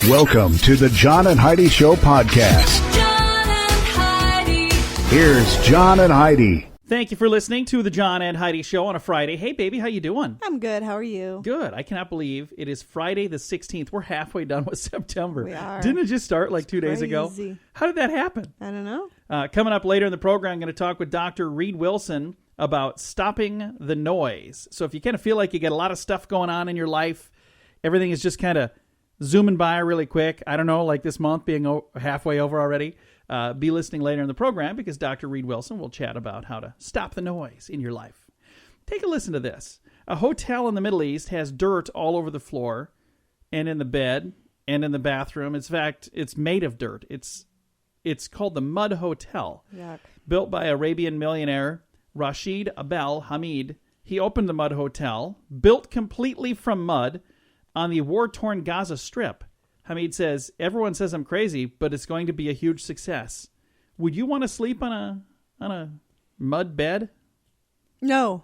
Welcome to the John and Heidi Show podcast. John and Heidi. Here's John and Heidi. Thank you for listening to the John and Heidi Show on a Friday. Hey, baby, how you doing? I'm good. How are you? Good. I cannot believe it is Friday the 16th. We're halfway done with September. We are. Didn't it just start like 2 days ago? Crazy. How did that happen? I don't know. Coming up later in the program, I'm going to talk with Dr. Reid Wilson about stopping the noise. So if you kind of feel like you got a lot of stuff going on in your life, everything is just kind of zooming by really quick. I don't know, like this month being halfway over already. Be listening later in the program because Dr. Reid Wilson will chat about how to stop the noise in your life. Take a listen to this. A hotel in the Middle East has dirt all over the floor and in the bed and in the bathroom. In fact, it's made of dirt. It's called the Mud Hotel. Yuck. Built by Arabian millionaire Rashid Abel Hamid. He opened the Mud Hotel, built completely from mud, on the war-torn Gaza Strip. Hamid says, everyone says I'm crazy, but it's going to be a huge success. Would you want to sleep on a mud bed? No,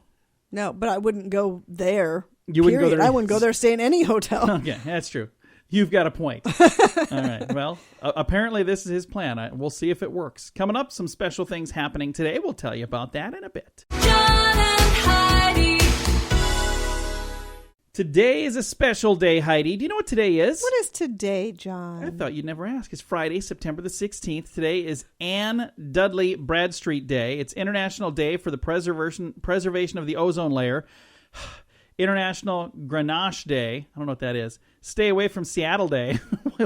but I wouldn't go there. You wouldn't go there? I wouldn't go there, stay in any hotel. Okay, that's true. You've got a point. All right, well, apparently this is his plan. We'll see if it works. Coming up, some special things happening today. We'll tell you about that in a bit. John and Heidi. Today is a special day, Heidi. Do you know what today is? What is today, John? I thought you'd never ask. It's Friday, September the 16th. Today is Anne Dudley Bradstreet Day. It's International Day for the Preservation of the Ozone Layer. International Grenache Day. I don't know what that is. Stay Away from Seattle Day.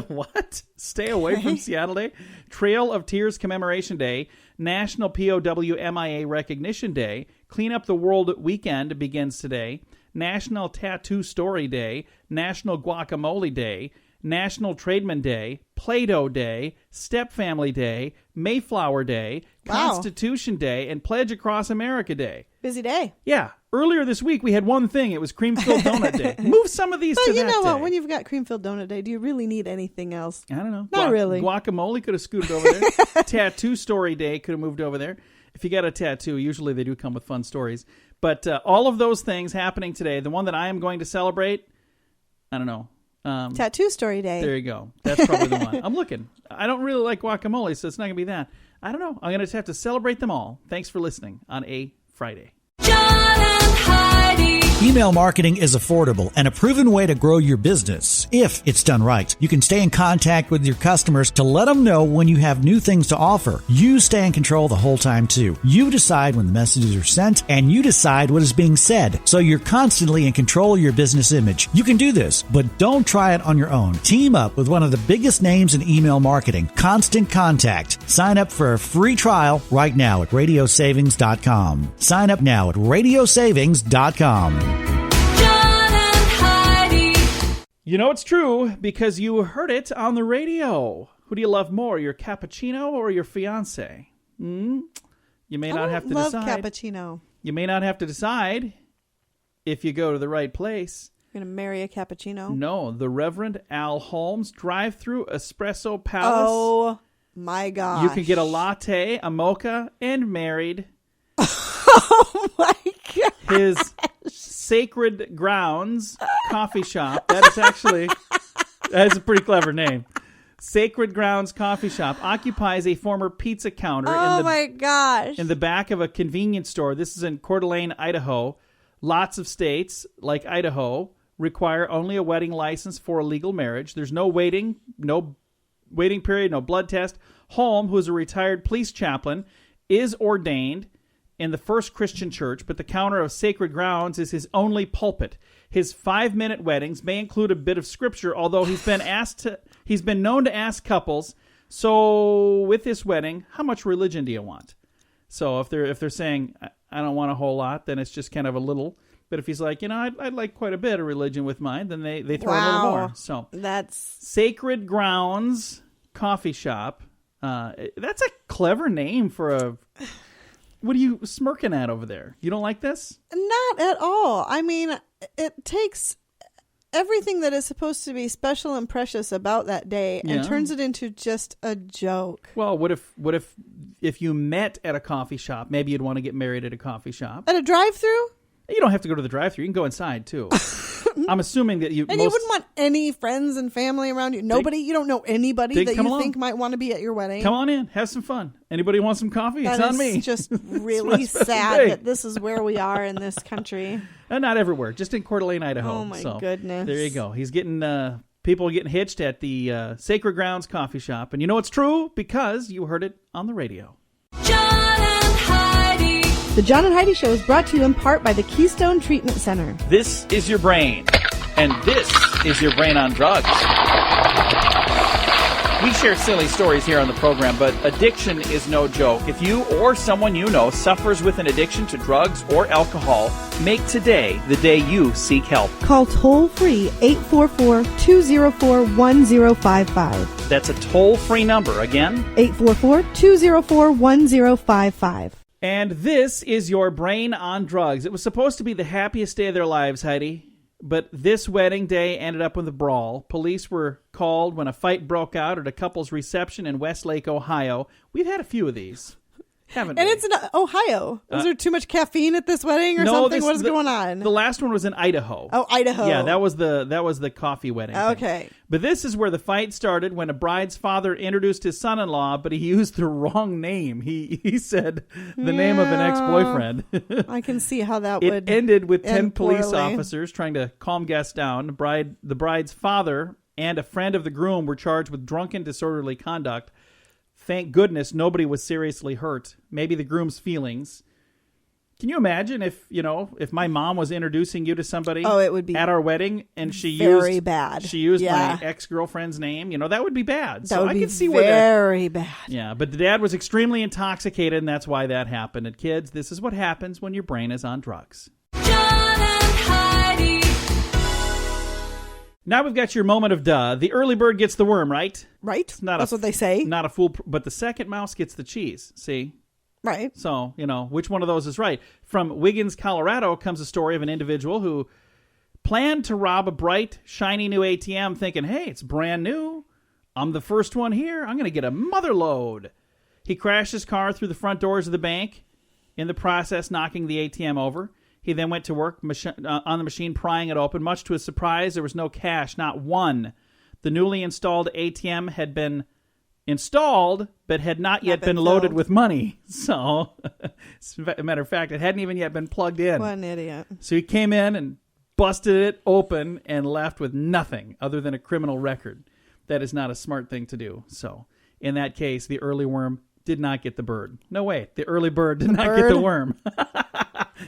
What? Stay Away from Seattle Day? Trail of Tears Commemoration Day. National POW/MIA Recognition Day. Clean Up the World Weekend begins today. National Tattoo Story Day, National Guacamole Day, National Tradesman Day, Play-Doh Day, Step Family Day, Mayflower Day, Wow. Constitution Day, and Pledge Across America Day. Busy day. Yeah, earlier this week we had one thing. It was Cream-Filled Donut Day. Move some of these But to you that know day. what? When you've got cream-filled donut day, do you really need anything else? I don't know. Not really. Guacamole could have scooted over there. Tattoo Story Day could have moved over there. If you got a tattoo, usually they do come with fun stories. But all of those things happening today, the one that I am going to celebrate, I don't know. Tattoo story day. There you go. That's probably the one. I'm looking. I don't really like guacamole, so it's not going to be that. I don't know. I'm going to just have to celebrate them all. Thanks for listening on a Friday. John and Heidi. Email marketing is affordable and a proven way to grow your business. If it's done right, you can stay in contact with your customers to let them know when you have new things to offer. You stay in control the whole time too. You decide when the messages are sent and you decide what is being said. So you're constantly in control of your business image. You can do this, but don't try it on your own. Team up with one of the biggest names in email marketing, Constant Contact. Sign up for a free trial right now at radiosavings.com. Sign up now at radiosavings.com. John and Heidi. You know it's true because you heard it on the radio. Who do you love more, your cappuccino or your fiance? You may not have to love decide. cappuccino. You may not have to decide if you go to the right place. You're going to marry a cappuccino? No, the Reverend Al Holmes Drive-Through Espresso Palace. Oh, my gosh. You can get a latte, a mocha, and married. Oh, my God. His Sacred Grounds Coffee Shop. That is a pretty clever name. Sacred Grounds Coffee Shop occupies a former pizza counter my gosh. in the back of a convenience store. This is in Coeur d'Alene, Idaho. Lots of states, like Idaho, require only a wedding license for a legal marriage. There's no waiting period, no blood test. Holm, who is a retired police chaplain, is ordained in the First Christian Church, but the counter of Sacred Grounds is his only pulpit. His 5-minute weddings may include a bit of scripture, although he's been known to ask couples, so with this wedding, how much religion do you want? So if they're saying, I don't want a whole lot, then it's just kind of a little. But if he's like, I'd like quite a bit of religion with mine, then they throw in a little more. So that's Sacred Grounds Coffee Shop. That's a clever name for a... What are you smirking at over there? You don't like this? not at all. I mean, it takes everything that is supposed to be special and precious about that day and turns it into just a joke. Well, what if you met at a coffee shop? Maybe you'd want to get married at a coffee shop. At a drive-through? You don't have to go to the drive-thru. You can go inside, too. wouldn't. I'm assuming that you And you wouldn't want any friends and family around you. Nobody, you don't know anybody that you think might want to be at your wedding. Come on in, have some fun. Anybody want some coffee? It's That on me. is just really sad that this is where we are in this country. Not everywhere, just in Coeur d'Alene, Idaho. Oh my goodness! There you go. He's getting people getting hitched at the Sacred Grounds coffee shop, and you know it's true because you heard it on the radio. John and Heidi. The John and Heidi Show is brought to you in part by the Keystone Treatment Center. This is your brain, and this is your brain on drugs. We share silly stories here on the program, but addiction is no joke. If you or someone you know suffers with an addiction to drugs or alcohol, make today the day you seek help. Call toll-free 844-204-1055. That's a toll-free number. Again, 844-204-1055. And this is your brain on drugs. It was supposed to be the happiest day of their lives, Heidi. But this wedding day ended up with a brawl. Police were called when a fight broke out at a couple's reception in Westlake, Ohio. We've had a few of these, haven't we? And it's in Ohio. Was there too much caffeine at this wedding or something? What is going on? The last one was in Idaho. Oh, Idaho. Yeah, that was the coffee wedding. Okay. But this is where the fight started when a bride's father introduced his son-in-law, but he used the wrong name. He said the name of an ex-boyfriend. I can see how that It would ended with 10 end police poorly. officers trying to calm guests down. The bride's father and a friend of the groom were charged with drunken disorderly conduct. Thank goodness nobody was seriously hurt. Maybe the groom's feelings. Can you imagine if my mom was introducing you to somebody it would be at our wedding and she very used bad. She used Yeah. my ex-girlfriend's name. That would be bad. That So would I be could see very bad. Yeah, but the dad was extremely intoxicated and that's why that happened. And kids, this is what happens when your brain is on drugs. John and Heidi. Now we've got your moment of duh. The early bird gets the worm, right? Right? Not That's what they say. Not a fool, but the second mouse gets the cheese. See? Right. So, which one of those is right? From Wiggins, Colorado comes a story of an individual who planned to rob a bright, shiny new ATM thinking, hey, it's brand new. I'm the first one here. I'm going to get a mother load. He crashed his car through the front doors of the bank, in the process knocking the ATM over. He then went to work on the machine, prying it open. Much to his surprise, there was no cash, not one. The newly installed ATM had been installed, but had not yet been loaded filled. with money. So, as a matter of fact, it hadn't even yet been plugged in. What an idiot. So he came in and busted it open and left with nothing other than a criminal record. That is not a smart thing to do. So, in that case, the early worm did not get the bird. No, wait. The early bird did not get the worm.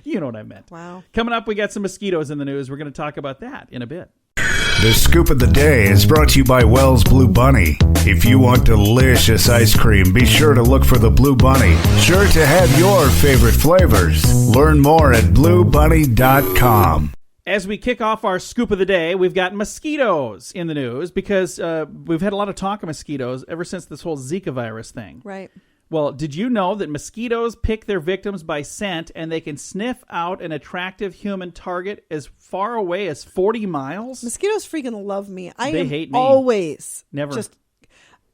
You know what I meant. Wow. Coming up, we got some mosquitoes in the news. We're going to talk about that in a bit. The Scoop of the Day is brought to you by Wells Blue Bunny. If you want delicious ice cream, be sure to look for the Blue Bunny. Sure to have your favorite flavors. Learn more at bluebunny.com. As we kick off our Scoop of the Day, we've got mosquitoes in the news because we've had a lot of talk of mosquitoes ever since this whole Zika virus thing. Right. Well, did you know that mosquitoes pick their victims by scent and they can sniff out an attractive human target as far away as 40 miles? Mosquitoes freaking love me. They hate me. Always. Never. Just,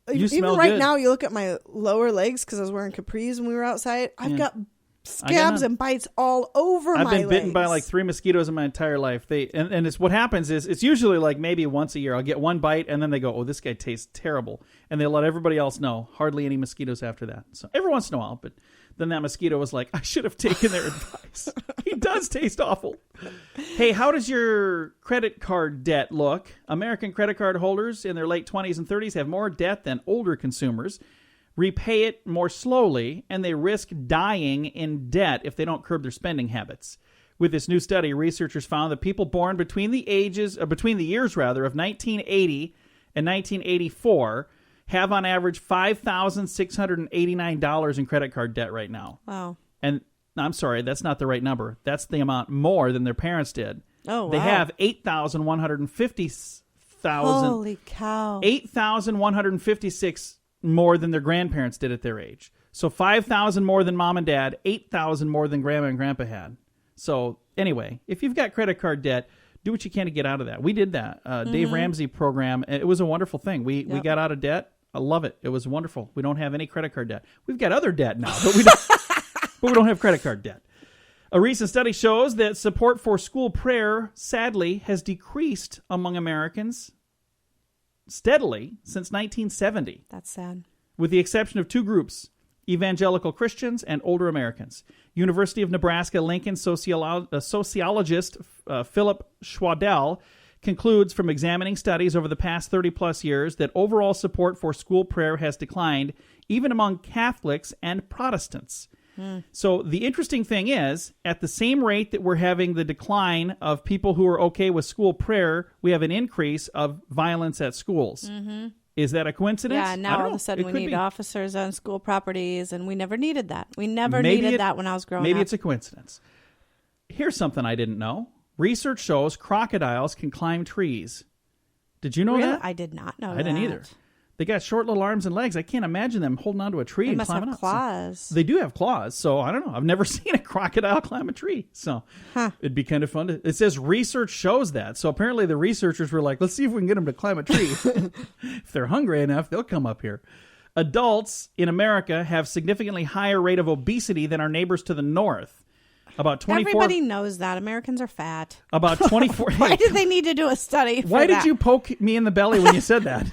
You even smell right good. now, you look at my lower legs because I was wearing capris when we were outside. I've got scabs and bites all over my legs. I've been bitten by like 3 mosquitoes in my entire life. And it's what happens is it's usually like maybe once a year I'll get one bite and then they go, oh, this guy tastes terrible. And they let everybody else know. Hardly any mosquitoes after that. So every once in a while, but then that mosquito was like, I should have taken their advice. He does taste awful. Hey, how does your credit card debt look? American credit card holders in their late 20s and 30s have more debt than older consumers. Repay it more slowly, and they risk dying in debt if they don't curb their spending habits. With this new study, researchers found that people born between the years of 1980 and 1984 have on average $5,689 in credit card debt right now. Wow. And I'm sorry, that's not the right number. That's the amount more than their parents did. Oh, wow. They have $8,150,000. Holy cow. 8,156 more than their grandparents did at their age. So 5,000 more than mom and dad, 8,000 more than grandma and grandpa had. So anyway, if you've got credit card debt, do what you can to get out of that. We did that. Dave Ramsey program. It was a wonderful thing. We got out of debt. I love it. It was wonderful. We don't have any credit card debt. We've got other debt now, but we don't have credit card debt. A recent study shows that support for school prayer, sadly, has decreased among Americans steadily since 1970. That's sad. With the exception of two groups, evangelical Christians and older Americans. University of Nebraska-Lincoln sociologist Philip Schwadel concludes from examining studies over the past 30-plus years that overall support for school prayer has declined, even among Catholics and Protestants. So the interesting thing is, at the same rate that we're having the decline of people who are okay with school prayer, we have an increase of violence at schools. Mm-hmm. Is that a coincidence? Yeah, now all of a sudden we need officers on school properties, and we never needed that. We never needed that when I was growing up. Maybe it's a coincidence. Here's something I didn't know. Research shows crocodiles can climb trees. Did you know that? I did not know that. I didn't either. They got short little arms and legs. I can't imagine them holding onto a tree and climbing up. They must have claws. So they do have claws. So I don't know. I've never seen a crocodile climb a tree. So it'd be kind of fun. It says research shows that. So apparently the researchers were like, let's see if we can get them to climb a tree. If they're hungry enough, they'll come up here. Adults in America have significantly higher rate of obesity than our neighbors to the north. About 24. Everybody knows that Americans are fat. About 24. Why did they need to do a study? Why did you poke me in the belly when you said that?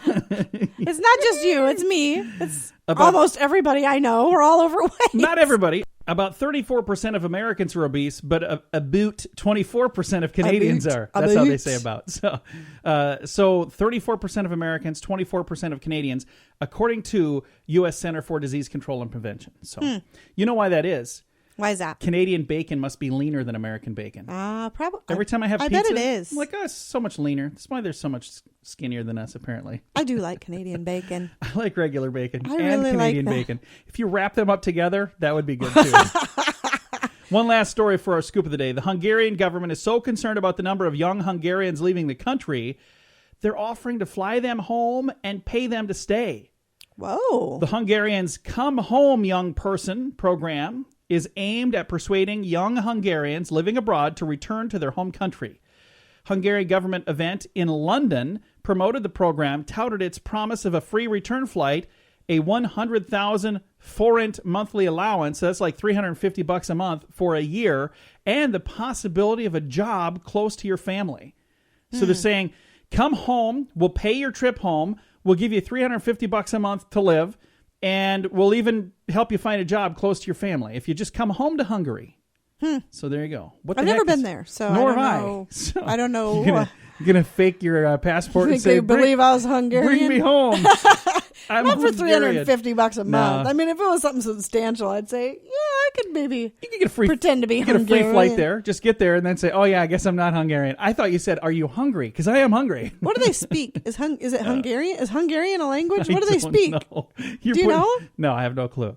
It's not just you. It's me. It's almost everybody I know. We're all overweight. Not everybody. About 34% of Americans are obese, but about 24% of Canadians are. That's how they say about. So 34% of Americans, 24% of Canadians, according to U.S. Center for Disease Control and Prevention. So you know why that is? Why is that? Canadian bacon must be leaner than American bacon. Probably. Every time I have pizza, bet it is. I'm like, oh, it's so much leaner. That's why they're so much skinnier than us, apparently. I do like Canadian bacon. I like regular bacon I and really Canadian like that. bacon. If you wrap them up together, that would be good, too. One last story for our scoop of the day. The Hungarian government is so concerned about the number of young Hungarians leaving the country, they're offering to fly them home and pay them to stay. Whoa. The Hungarians' Come Home Young Person program is aimed at persuading young Hungarians living abroad to return to their home country. Hungarian government event in London promoted the program, touted its promise of a free return flight, a 100,000 forint monthly allowance, that's like $350 a month for a year, and the possibility of a job close to your family. So they're saying, come home, we'll pay your trip home, we'll give you $350 a month to live, and we'll even help you find a job close to your family if you just come home to Hungary. So there you go. I've never been there, so Nor I don't have know. I. So I don't know. You're gonna fake your passport and say, believe I was Hungarian? bring me home. I'm Not for Hungarian. $350 a month. No. I mean, if it was something substantial, I'd say, yeah, I could maybe You can get a free pretend to be you get a Hungarian. free flight there. Just get there and then say, oh yeah, I guess I'm not Hungarian. I thought you said, are you hungry? Because I am hungry. What do they speak? Is it Hungarian? Is Hungarian a language? What do I they don't speak? know. Do you know? No, I have no clue.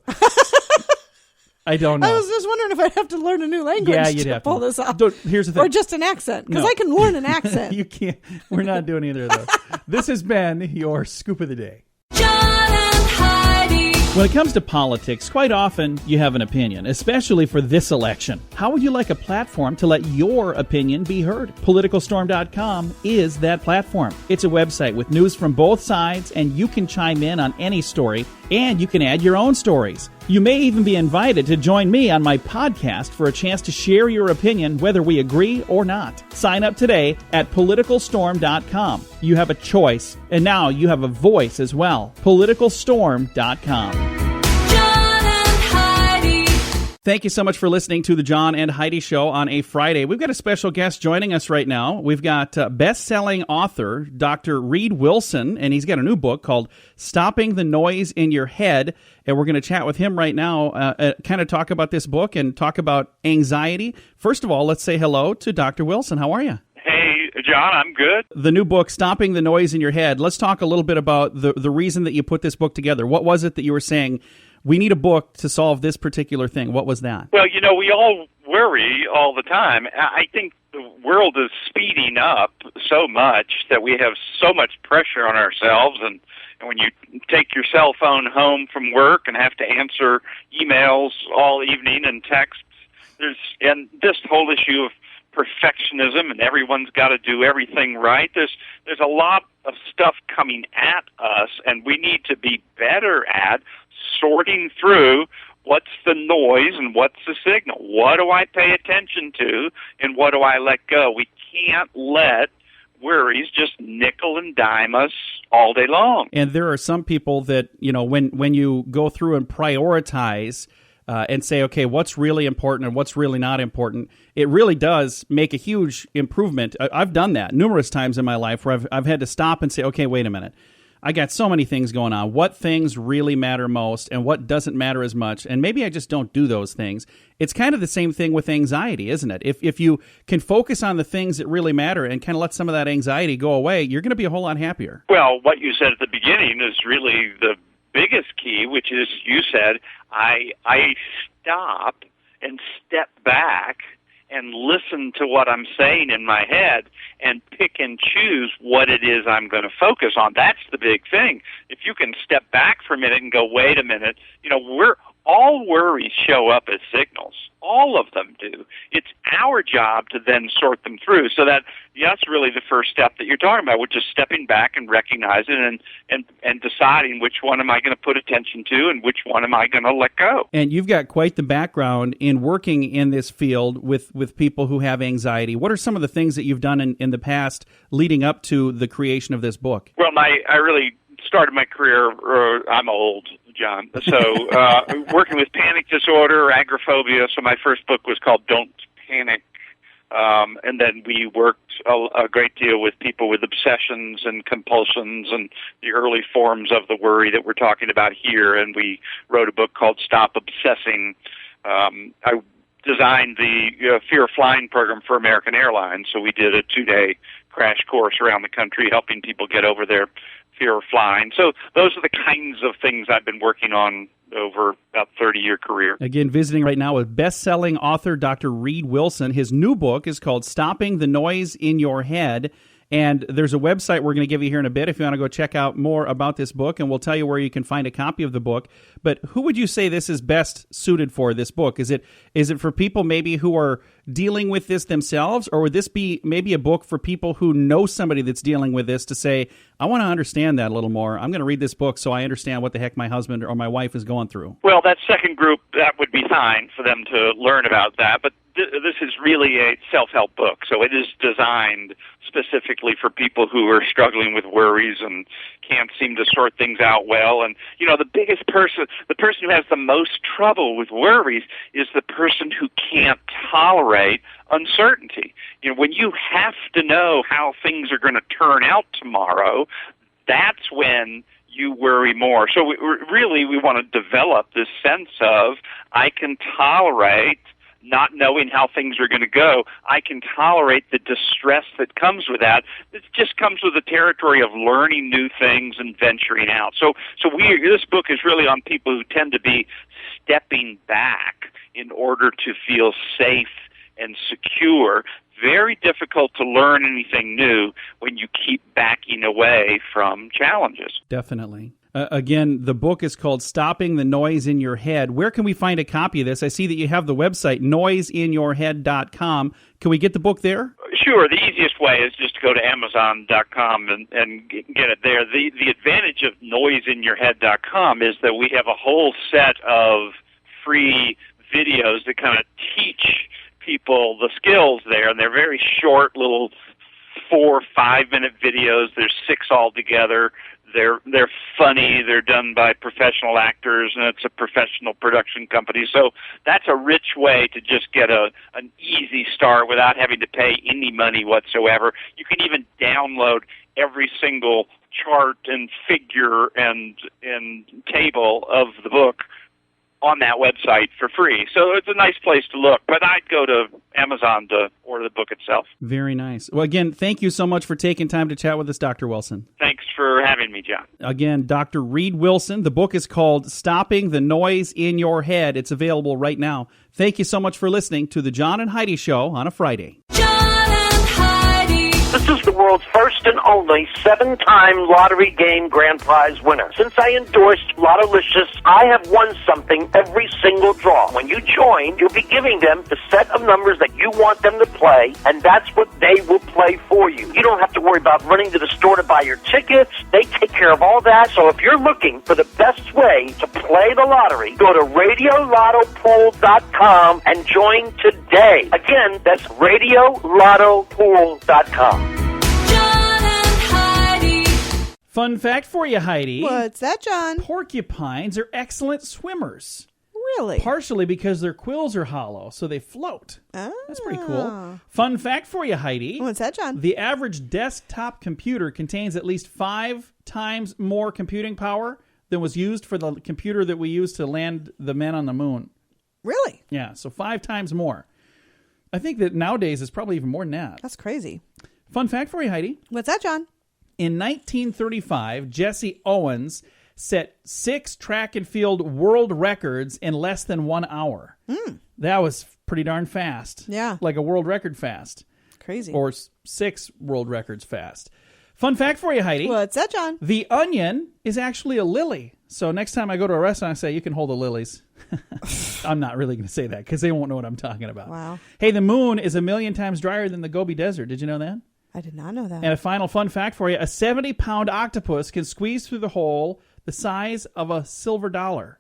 I don't know. I was just wondering if I'd have to learn a new language Yeah, you'd to have pull to. this off. Here's the thing. Or just an accent, because No. I can learn an accent. You can't. We're not doing either of those. This has been your Scoop of the Day. John and Heidi. When it comes to politics, quite often you have an opinion, especially for this election. How would you like a platform to let your opinion be heard? PoliticalStorm.com is that platform. It's a website with news from both sides, and you can chime in on any story, and you can add your own stories. You may even be invited to join me on my podcast for a chance to share your opinion, whether we agree or not. Sign up today at PoliticalStorm.com. You have a choice, and now you have a voice as well. PoliticalStorm.com. John and Heidi. Thank you so much for listening to the John and Heidi Show on a Friday. We've got a special guest joining us right now. We've got best-selling author Dr. Reid Wilson, and he's got a new book called Stopping the Noise in Your Head, and we're going to chat with him right now, kind of talk about this book and talk about anxiety. First of all, let's say hello to Dr. Wilson. How are you? Hey, John, I'm good. The new book, Stopping the Noise in Your Head. Let's talk a little bit about the reason that you put this book together. What was it that you were saying, we need a book to solve this particular thing? What was that? Well, we all worry all the time. I think the world is speeding up so much that we have so much pressure on ourselves. And when you take your cell phone home from work and have to answer emails all evening and texts, and this whole issue of perfectionism and everyone's got to do everything right. There's a lot of stuff coming at us, and we need to be better at sorting through what's the noise and what's the signal? What do I pay attention to and what do I let go? We can't let worries just nickel and dime us all day long. And there are some people that, when you go through and prioritize and say, okay, what's really important and what's really not important, it really does make a huge improvement. I've done that numerous times in my life where I've had to stop and say, okay, wait a minute. I got so many things going on. What things really matter most and what doesn't matter as much? And maybe I just don't do those things. It's kind of the same thing with anxiety, isn't it? If you can focus on the things that really matter and kind of let some of that anxiety go away, you're going to be a whole lot happier. Well, what you said at the beginning is really the biggest key, which is you said, I stop and step back and listen to what I'm saying in my head and pick and choose what it is I'm going to focus on. That's the big thing. If you can step back for a minute and go, wait a minute, all worries show up as signals. All of them do. It's our job to then sort them through. So that's really the first step that you're talking about, which is stepping back and recognizing and deciding which one am I going to put attention to and which one am I going to let go. And you've got quite the background in working in this field with people who have anxiety. What are some of the things that you've done in the past leading up to the creation of this book? Well, I really started my career, I'm old, John, so working with panic disorder or agoraphobia. So my first book was called Don't Panic. And then we worked a great deal with people with obsessions and compulsions and the early forms of the worry that we're talking about here. And we wrote a book called Stop Obsessing. I designed the Fear of Flying program for American Airlines. So we did a 2-day crash course around the country helping people get over their fear of flying. So those are the kinds of things I've been working on over about a 30-year career. Again, visiting right now with best-selling author Dr. Reid Wilson. His new book is called Stopping the Noise in Your Head. And there's a website we're going to give you here in a bit if you want to go check out more about this book, and we'll tell you where you can find a copy of the book. But who would you say this is best suited for, this book? Is it for people maybe who are dealing with this themselves, or would this be maybe a book for people who know somebody that's dealing with this to say, I want to understand that a little more. I'm going to read this book so I understand what the heck my husband or my wife is going through? Well, that second group, that would be fine for them to learn about that, but this is really a self-help book, so it is designed specifically for people who are struggling with worries and can't seem to sort things out well. And, the person who has the most trouble with worries is the person who can't tolerate uncertainty. When you have to know how things are going to turn out tomorrow, that's when you worry more. So we want to develop this sense of, I can tolerate not knowing how things are going to go. I can tolerate the distress that comes with that. It just comes with the territory of learning new things and venturing out. So this book is really on people who tend to be stepping back in order to feel safe and secure. Very difficult to learn anything new when you keep backing away from challenges. Definitely. Again, the book is called Stopping the Noise in Your Head. Where can we find a copy of this? I see that you have the website, noiseinyourhead.com. Can we get the book there? Sure. The easiest way is just to go to Amazon.com and get it there. The advantage of noiseinyourhead.com is that we have a whole set of free videos that kind of teach people the skills there, and they're very short, little 4 or 5 minute videos. There's 6 altogether. They're funny. They're done by professional actors, and it's a professional production company. So that's a rich way to just get an easy start without having to pay any money whatsoever. You can even download every single chart and figure and table of the book on that website for free. So it's a nice place to look, but I'd go to Amazon to order the book itself. Very nice. Well, again, thank you so much for taking time to chat with us, Dr. Wilson. Thanks for having me, John. Again, Dr. Reid Wilson. The book is called Stopping the Noise in Your Head. It's available right now. Thank you so much for listening to the John and Heidi Show on a Friday. John and Heidi. This is the world world's first and only 7-time lottery game grand prize winner. Since I endorsed Lottolicious, I have won something every single draw. When you join, you'll be giving them the set of numbers that you want them to play, and that's what they will play for you. You don't have to worry about running to the store to buy your tickets. They take care of all that. So if you're looking for the best way to play the lottery, go to RadioLottoPool.com and join today. Again, that's RadioLottoPool.com. John and Heidi. Fun fact for you, Heidi. What's that, John? Porcupines are excellent swimmers. Really? Partially because their quills are hollow, so they float. That's pretty cool. Fun fact for you, Heidi. What's that, John? The average desktop computer contains at least 5 times more computing power than was used for the computer that we used to land the men on the moon. Really? Yeah, so 5 times more. I think that nowadays it's probably even more than that. That's crazy. Fun fact for you, Heidi. What's that, John? In 1935, Jesse Owens set 6 track and field world records in less than 1 hour. That was pretty darn fast. Yeah. Like a world record fast. Crazy. Or 6 world records fast. Fun fact for you, Heidi. What's that, John? The onion is actually a lily. So next time I go to a restaurant, I say, you can hold the lilies. I'm not really going to say that because they won't know what I'm talking about. Wow. Hey, the moon is 1,000,000 times drier than the Gobi Desert. Did you know that? I did not know that. And a final fun fact for you, a 70-pound octopus can squeeze through the hole the size of a silver dollar.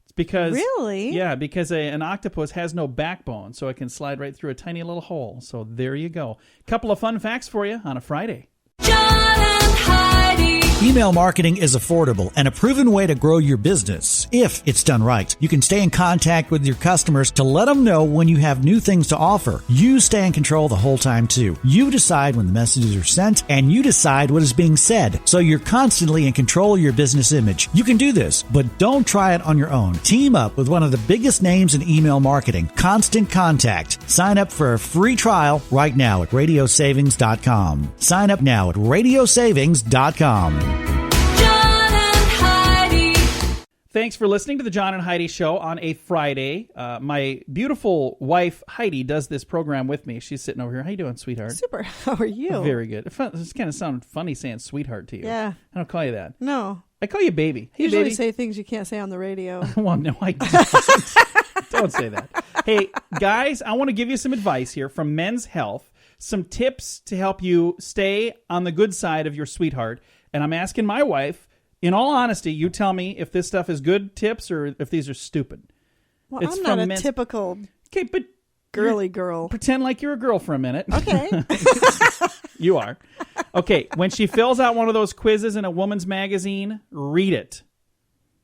It's because... Really? Yeah, because an octopus has no backbone, so it can slide right through a tiny little hole. So there you go. Couple of fun facts for you on a Friday. John and Heidi. Email marketing is affordable and a proven way to grow your business. If it's done right, you can stay in contact with your customers to let them know when you have new things to offer. You stay in control the whole time too. You decide when the messages are sent and you decide what is being said. So you're constantly in control of your business image. You can do this, but don't try it on your own. Team up with one of the biggest names in email marketing, Constant Contact. Sign up for a free trial right now at radiosavings.com. Sign up now at radiosavings.com. John and Heidi. Thanks for listening to the John and Heidi Show on a Friday. My beautiful wife, Heidi, does this program with me. She's sitting over here. How you doing, sweetheart? Super. How are you? Very good. It kind of sounded funny saying sweetheart to you. Yeah. I don't call you that. No. I call you baby. Hey, Usually baby. say things you can't say on the radio. Well, no, I don't. Don't say that. Hey, guys, I want to give you some advice here from Men's Health. Some tips to help you stay on the good side of your sweetheart. And I'm asking my wife, in all honesty, you tell me if this stuff is good tips or if these are stupid. Well, It's I'm not from a typical Okay, but girly girl. pretend like you're a girl for a minute. Okay. You are. Okay, when she fills out one of those quizzes in a woman's magazine, read it.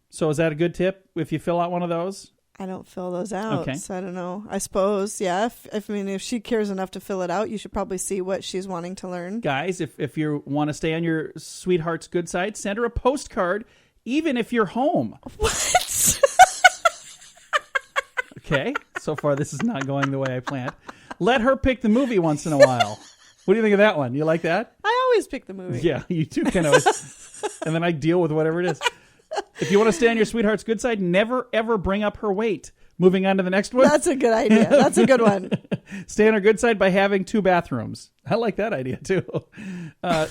So is that a good tip if you fill out one of those? I don't fill those out, Okay. so I don't know. I suppose, yeah. If she cares enough to fill it out, you should probably see what she's wanting to learn. Guys, if you want to stay on your sweetheart's good side, send her a postcard, even if you're home. What? Okay, so far this is not going the way I planned. Let her pick the movie once in a while. What do you think of that one? You like that? I always pick the movie. Yeah, you do kind of. And then I deal with whatever it is. If you want to stay on your sweetheart's good side, never, ever bring up her weight. Moving on to the next one. That's a good idea. That's a good one. Stay on her good side by having 2 bathrooms. I like that idea, too.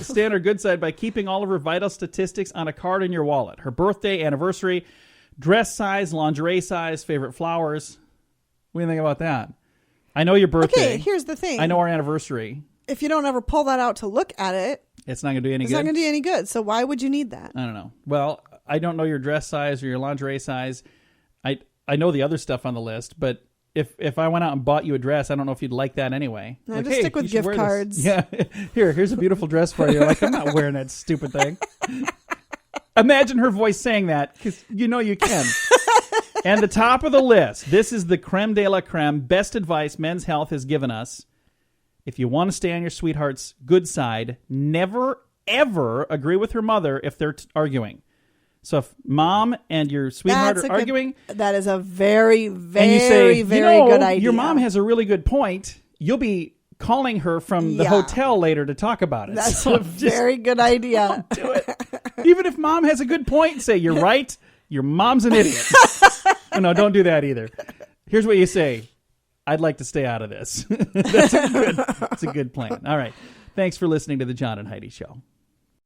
Stay on her good side by keeping all of her vital statistics on a card in your wallet. Her birthday, anniversary, dress size, lingerie size, favorite flowers. What do you think about that? I know your birthday. Okay, here's the thing. I know our anniversary. If you don't ever pull that out to look at it, It's not going to do any it's good. not going to do any good. So why would you need that? I don't know. Well, I don't know your dress size or your lingerie size. I know the other stuff on the list, but if I went out and bought you a dress, I don't know if you'd like that anyway. No, Like, just hey, stick with you should gift wear this. cards. Yeah, here's a beautiful dress for you. Like, I'm not wearing that stupid thing. Imagine her voice saying that, because you know you can. And the top of the list, this is the creme de la creme, best advice Men's Health has given us. If you want to stay on your sweetheart's good side, never, ever agree with her mother if they're arguing. So if mom and your sweetheart are arguing, that is a very, very, and you say, very good idea. your mom has a really good point, you'll be calling her from the Yeah. hotel later to talk about it. That's So a just very good idea. do it. Even if mom has a good point, say, you're right, your mom's an idiot. No, don't do that either. Here's what you say. I'd like to stay out of this. That's a good plan. All right. Thanks for listening to the John and Heidi Show.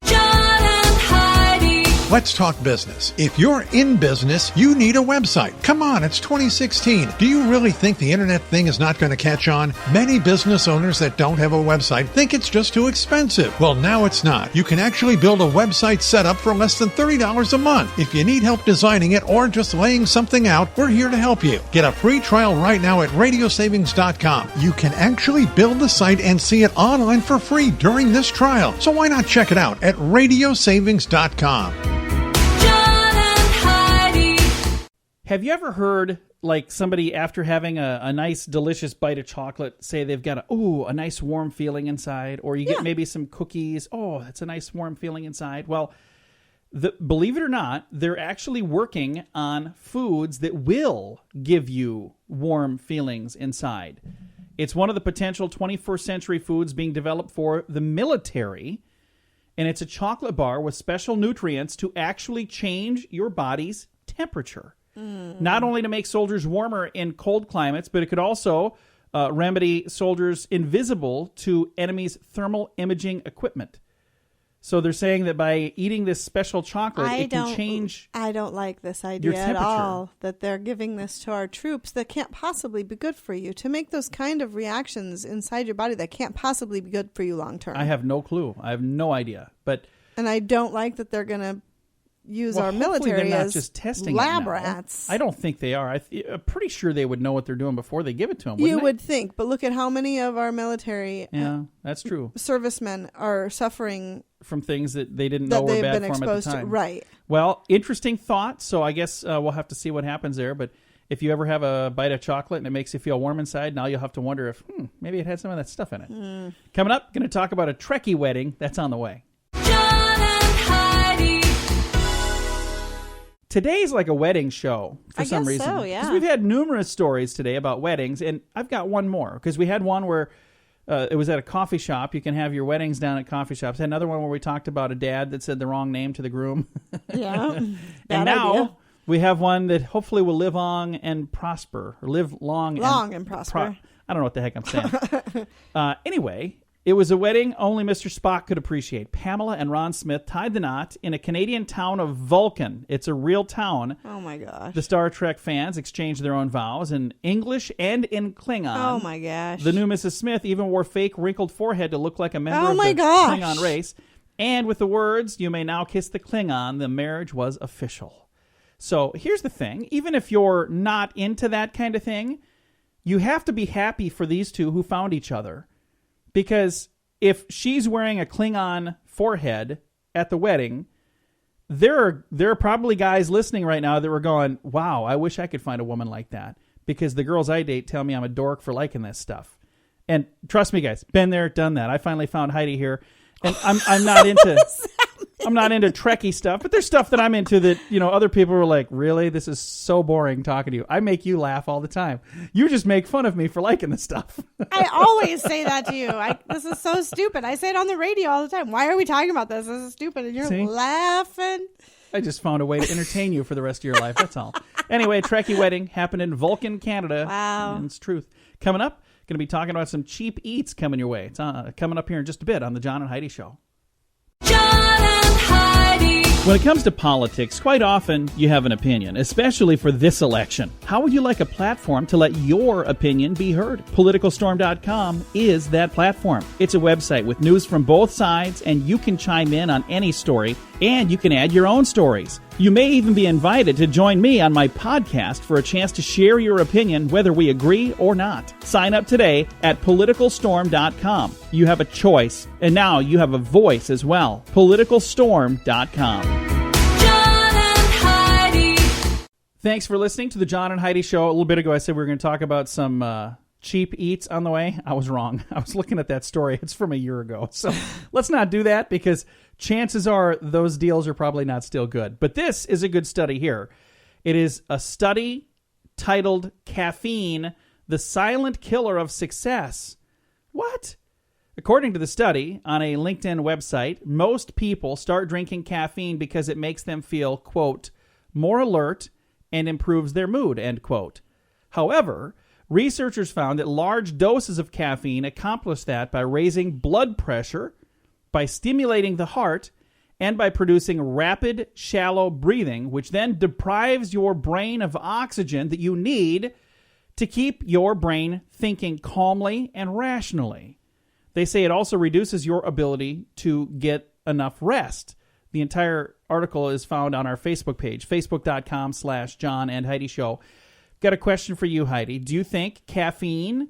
John and Heidi. Let's talk business. If you're in business, you need a website. Come on, it's 2016. Do you really think the internet thing is not going to catch on? Many business owners that don't have a website think it's just too expensive. Well, now it's not. You can actually build a website setup for less than $30 a month. If you need help designing it or just laying something out, we're here to help you. Get a free trial right now at radiosavings.com. You can actually build the site and see it online for free during this trial. So why not check it out at radiosavings.com. Have you ever heard, like, somebody after having a nice, delicious bite of chocolate say they've got a nice warm feeling inside, or you get maybe some cookies, that's a nice warm feeling inside? Well, believe it or not, they're actually working on foods that will give you warm feelings inside. It's one of the potential 21st century foods being developed for the military, and it's a chocolate bar with special nutrients to actually change your body's temperature. Not only to make soldiers warmer in cold climates, but it could also remedy soldiers invisible to enemies' thermal imaging equipment. So they're saying that by eating this special chocolate, it can change. I don't like this idea at all, that they're giving this to our troops that can't possibly be good for you, to make those kind of reactions inside your body that can't possibly be good for you long term. I have no clue. I have no idea. And I don't like that they're going to use our military they're not as just testing lab it now. rats. I don't think they are. I'm pretty sure they would know what they're doing before they give it to them. You would think, but look at how many of our military that's true. Servicemen are suffering from things that they didn't know were bad for them at the time. Right. Well, interesting thought. So I guess we'll have to see what happens there. But if you ever have a bite of chocolate and it makes you feel warm inside, now you'll have to wonder if maybe it had some of that stuff in it. Coming up, going to talk about a Trekkie wedding that's on the way. Today's like a wedding show for some reason. So, yeah. Because we've had numerous stories today about weddings, and I've got one more. Because we had one where it was at a coffee shop. You can have your weddings down at coffee shops. Had another one where we talked about a dad that said the wrong name to the groom. Yeah. And now we have one that hopefully will live on and prosper, or live long and prosper. I don't know what the heck I'm saying. Anyway, it was a wedding only Mr. Spock could appreciate. Pamela and Ron Smith tied the knot in a Canadian town of Vulcan. It's a real town. Oh, my gosh. The Star Trek fans exchanged their own vows in English and in Klingon. Oh, my gosh. The new Mrs. Smith even wore fake wrinkled forehead to look like a member of the Klingon race. And with the words, "You may now kiss the Klingon," the marriage was official. So here's the thing. Even if you're not into that kind of thing, you have to be happy for these two who found each other. Because if she's wearing a Klingon forehead at the wedding, there are probably guys listening right now that were going, wow, I wish I could find a woman like that. Because the girls I date tell me I'm a dork for liking this stuff. And trust me, guys, been there, done that. I finally found Heidi here. And I'm not into Trekkie stuff, but there's stuff that I'm into that, other people were like, really? This is so boring talking to you. I make you laugh all the time. You just make fun of me for liking this stuff. I always say that to you. This is so stupid. I say it on the radio all the time. Why are we talking about this? This is stupid. And you're laughing. I just found a way to entertain you for the rest of your life. That's all. Anyway, Trekkie wedding happened in Vulcan, Canada. Wow. And it's truth. Coming up, going to be talking about some cheap eats coming your way. It's coming up here in just a bit on the John and Heidi Show. When it comes to politics, quite often you have an opinion, especially for this election. How would you like a platform to let your opinion be heard? PoliticalStorm.com is that platform. It's a website with news from both sides, and you can chime in on any story, and you can add your own stories. You may even be invited to join me on my podcast for a chance to share your opinion, whether we agree or not. Sign up today at PoliticalStorm.com. You have a choice, and now you have a voice as well. PoliticalStorm.com. John and Heidi. Thanks for listening to the John and Heidi Show. A little bit ago I said we were going to talk about some cheap eats on the way. I was wrong. I was looking at that story. It's from a year ago. So let's not do that, because chances are those deals are probably not still good. But this is a good study here. It is a study titled Caffeine, the Silent Killer of Success. What? According to the study on a LinkedIn website, most people start drinking caffeine because it makes them feel, quote, more alert and improves their mood, end quote. However, Researchers found that large doses of caffeine accomplish that by raising blood pressure, by stimulating the heart, and by producing rapid, shallow breathing, which then deprives your brain of oxygen that you need to keep your brain thinking calmly and rationally. They say it also reduces your ability to get enough rest. The entire article is found on our Facebook page, facebook.com/John and Heidi Show. Got a question for you, Heidi. Do you think caffeine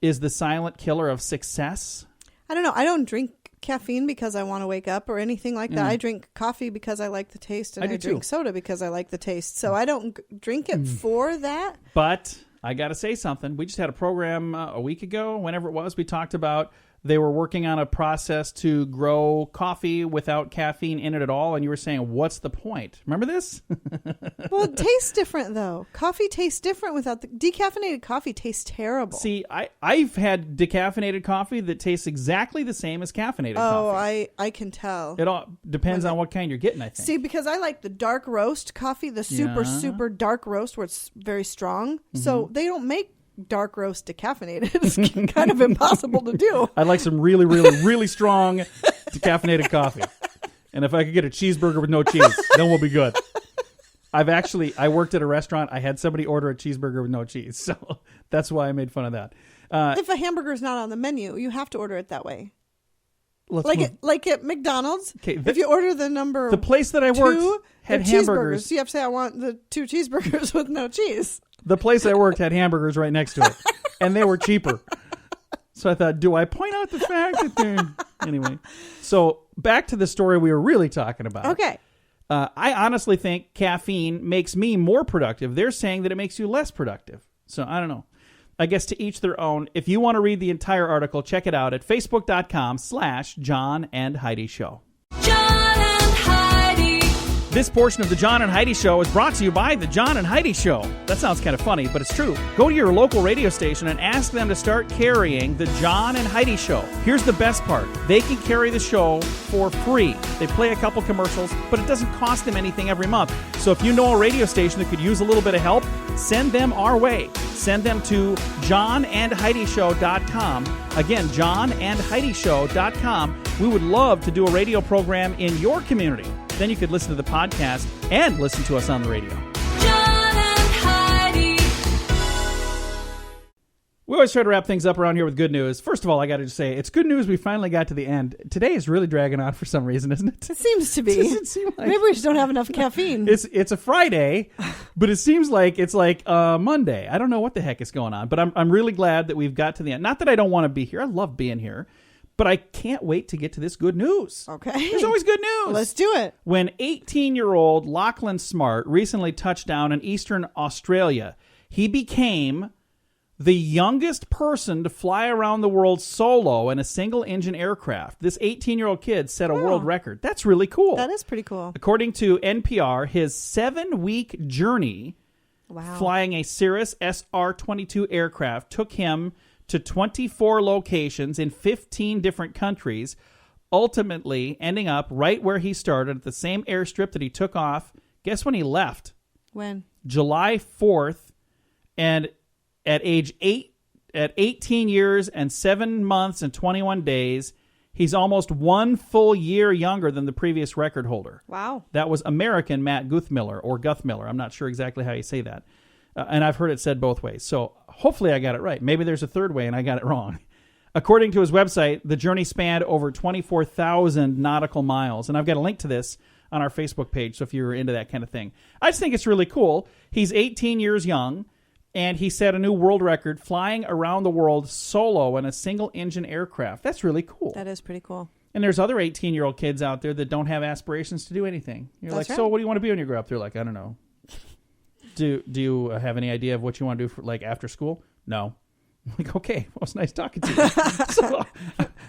is the silent killer of success? I don't know. I don't drink caffeine because I want to wake up or anything like that. I drink coffee because I like the taste, and I drink soda because I like the taste. So I don't drink it for that. But I got to say something. We just had a program a week ago, whenever it was, we talked about they were working on a process to grow coffee without caffeine in it at all, and you were saying, what's the point? Remember this? Well, it tastes different, though. Coffee tastes different without the... Decaffeinated coffee tastes terrible. See, I've had decaffeinated coffee that tastes exactly the same as caffeinated coffee. I can tell. It all depends on what kind you're getting, I think. See, because I like the dark roast coffee, the super dark roast where it's very strong. So they don't make dark roast decaffeinated. It's kind of impossible to do. I like some really, really, really strong decaffeinated coffee. And if I could get a cheeseburger with no cheese, then we'll be good. I worked at a restaurant. I had somebody order a cheeseburger with no cheese. So that's why I made fun of that. If a hamburger is not on the menu, you have to order it that way. Like at McDonald's, okay, if you order the place that I worked had hamburgers. You have to say, I want the 2 cheeseburgers with no cheese. The place I worked had hamburgers right next to it, and they were cheaper. So I thought, do I point out the fact that they're... Anyway, so back to the story we were really talking about. Okay. I honestly think caffeine makes me more productive. They're saying that it makes you less productive. So I don't know. I guess to each their own. If you want to read the entire article, check it out at facebook.com/John and Heidi Show. John and Heidi. This portion of the John and Heidi Show is brought to you by the John and Heidi Show. That sounds kind of funny, but it's true. Go to your local radio station and ask them to start carrying the John and Heidi Show. Here's the best part. They can carry the show for free. They play a couple commercials, but it doesn't cost them anything every month. So if you know a radio station that could use a little bit of help, send them our way. Send them to johnandheidishow.com. Again, johnandheidishow.com. We would love to do a radio program in your community. Then you could listen to the podcast and listen to us on the radio. John and Heidi. We always try to wrap things up around here with good news. First of all, I got to just say, it's good news we finally got to the end. Today is really dragging on for some reason, isn't it? It seems to be. Does it seem like... Maybe we just don't have enough caffeine. It's a Friday, but it seems like it's like Monday. I don't know what the heck is going on, but I'm really glad that we've got to the end. Not that I don't want to be here. I love being here. But I can't wait to get to this good news. Okay. There's always good news. Let's do it. When 18-year-old Lachlan Smart recently touched down in Eastern Australia, he became the youngest person to fly around the world solo in a single-engine aircraft. This 18-year-old kid set a world record. That's really cool. That is pretty cool. According to NPR, his 7-week journey flying a Cirrus SR-22 aircraft took him to 24 locations in 15 different countries, ultimately ending up right where he started at the same airstrip that he took off. Guess when he left? When? July 4th, and at 18 years and 7 months and 21 days, he's almost 1 full year younger than the previous record holder. Wow. That was American Matt Guthmiller, or Guthmiller. I'm not sure exactly how you say that. And I've heard it said both ways. So hopefully I got it right. Maybe there's a third way and I got it wrong. According to his website, the journey spanned over 24,000 nautical miles. And I've got a link to this on our Facebook page, so if you're into that kind of thing. I just think it's really cool. He's 18 years young, and he set a new world record flying around the world solo in a single-engine aircraft. That's really cool. That is pretty cool. And there's other 18-year-old kids out there that don't have aspirations to do anything. You're That's like, right. So what do you want to be when you grow up? They're like, I don't know. Do you have any idea of what you want to do for like after school? No. I'm like, okay, well, it's nice talking to you. So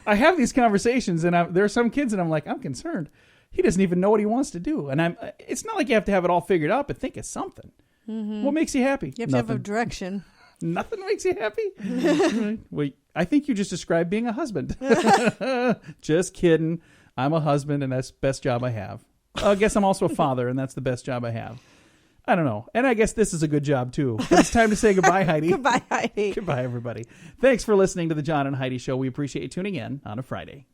I have these conversations, and there are some kids, and I'm like, I'm concerned. He doesn't even know what he wants to do, and it's not like you have to have it all figured out, but think of something. Mm-hmm. What makes you happy? You have to have a direction. Nothing makes you happy? Well, I think you just described being a husband. Just kidding. I'm a husband, and that's the best job I have. I guess I'm also a father, and that's the best job I have. I don't know. And I guess this is a good job, too. But it's time to say goodbye, Heidi. Goodbye, Heidi. Goodbye, everybody. Thanks for listening to the John and Heidi Show. We appreciate you tuning in on a Friday.